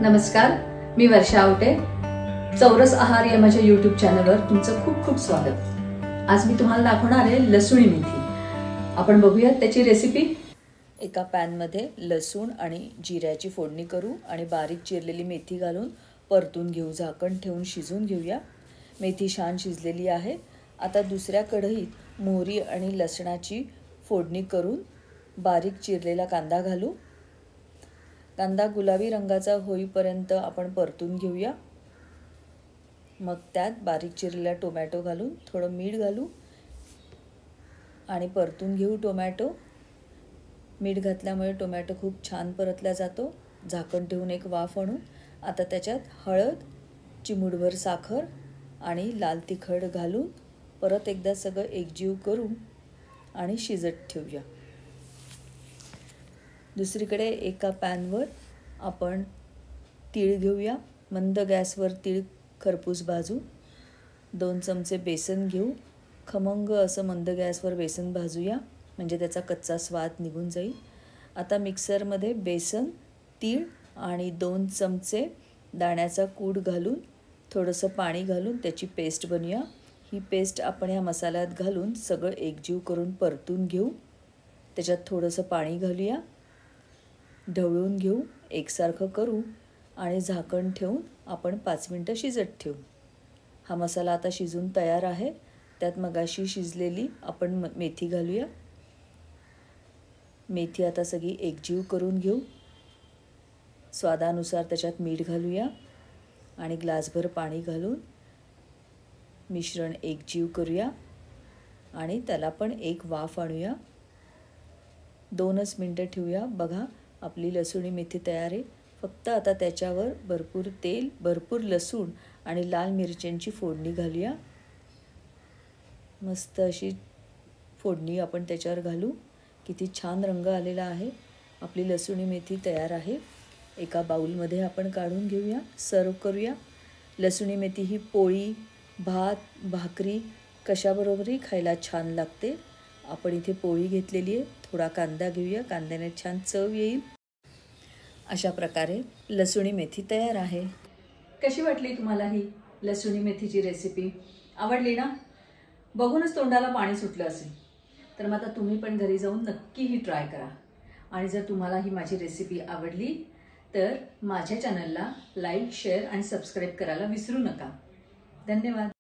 नमस्कार, मी वर्षा आवटे. चौरस आहार या माझ्या YouTube चॅनलवर तुमचं खूप खूप स्वागत. आज मी तुम्हाला दाखवणार आहे लसूणी मेथी. आपण बघूयात त्याची रेसिपी. एका पॅन मध्ये लसूण आणि जिऱ्याची फोडणी करू आणि बारीक चिरलेली मेथी घालून परतून घेऊ. झाकण ठेवून शिजवून घेऊया. मेथी छान शिजलेली आहे. आता दुसऱ्या कढईत मोहरी आणि लसणाची फोडणी करून बारीक चिरलेला कांदा घालू. कांदा गुलाबी रंगाचा होईपर्यंत आपण परतून घेऊया. मग त्यात बारीक चिरलेला टोमॅटो घालून थोडं मीठ घालू आणि परतून घेऊ. टोमॅटो मीठ घातल्यामुळे टोमॅटो खूप छान परतला जातो. झाकण ठेवून एक वाफ आणू. आता त्याच्यात हळद, चिमूटभर साखर आणि लाल तिखट घालून परत एकदा सगळं एकजीव करू आणि शिजत ठेवूया. दुसरीकडे एका पॅनवर आपण तीळ घेऊया. मंद गॅसवर तीळ खरपूस भाजू. 2 चमचे बेसन घेऊ. खमंग असं मंद गॅसवर बेसन भाजूया, म्हणजे त्याचा कच्चा स्वाद निघून जाईल. आता मिक्सरमध्ये बेसन, तीळ आणि 2 चमचे दाण्याचा कूट घालून थोडंसं पाणी घालून त्याची पेस्ट बनवूया. ही पेस्ट आपण ह्या मसाल्यात घालून सगळं एकजीव करून परतून घेऊ. त्याच्यात थोडंसं पाणी घालूया. ढवळून घेऊ. एकसारखं करू आणि झाकण ठेवून आपण 5 मिनटं शिजत ठेवू. हा मसाला आता शिजून तयार आहे. त्यात मगाशी शिजलेली आपण मेथी घालूया. मेथी आता सगळी एकजीव करून घेऊ. स्वादानुसार त्याच्यात मीठ घालूया आणि ग्लासभर पाणी घालून मिश्रण एकजीव करूया आणि त्याला पण एक वाफ आणूया. 2च मिनटं ठेवूया. बघा, आपली लसूणी मेथी तयार आहे. फक्त आता त्याच्यावर भरपूर तेल, भरपूर लसूण आणि लाल मिरच्यांची फोडणी घालूया. मस्त अशी फोडणी आपण त्याच्यावर घालू. किती छान रंग आलेला आहे. आपली लसूणी मेथी तयार आहे. एका बाउलमध्ये आपण काढून घेऊया. सर्व करूया. लसूणी मेथी ही पोळी, भात, भाकरी कशाबरोबरही खायला छान लागते. आपण इथे पोळी घेतलेली आहे. थोडा कांदा घेऊया. कांद्याने छान चव येईल. अशा प्रकारे लसूणी मेथी तयार आहे. कशी वाटली तुम्हाला ही लसूणी मेथीची रेसिपी? आवडली ना? बघूनच तोंडाला पाणी सुटलं असेल. तर मग आता तुम्ही पण घरी जाऊन नक्की ही ट्राय करा. आणि जर तुम्हाला ही माझी रेसिपी आवडली तर माझ्या चॅनलला लाईक, शेअर आणि सबस्क्राईब करायला विसरू नका. धन्यवाद.